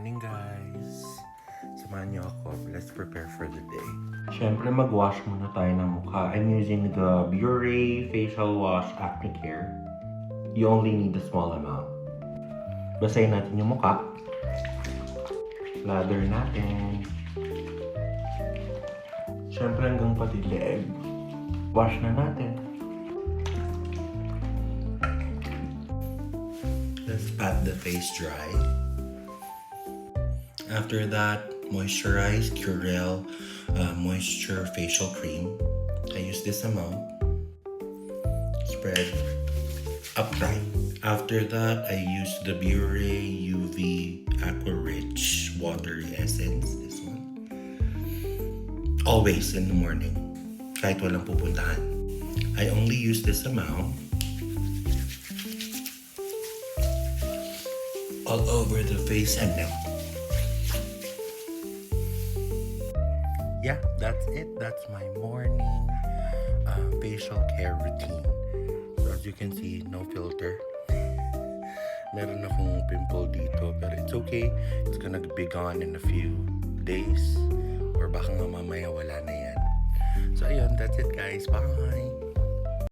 morning, guys! Samahan niyo ako. Let's prepare for the day. Siyempre, mag-wash muna tayo ng mukha. I'm using the Biore Facial Wash Acne Care. You only need a small amount. Basahin natin yung mukha. Lather natin. Siyempre, hanggang pati leeg. Wash na natin. Let's pat the face dry. After that, moisturize Curel Moisture Facial Cream. I use this amount. Spread upright. After that, I use the Biore UV Aqua Rich Watery Essence. This one. Always in the morning. Kahit walang pupuntahan. I only use this amount. All over the face and neck. Yeah, that's it. That's my morning facial care routine. So as you can see, no filter. Meron akong pimple dito, but it's okay. It's gonna be gone in a few days. Or baka nga mamaya wala na yan. So ayun, that's it guys. Bye!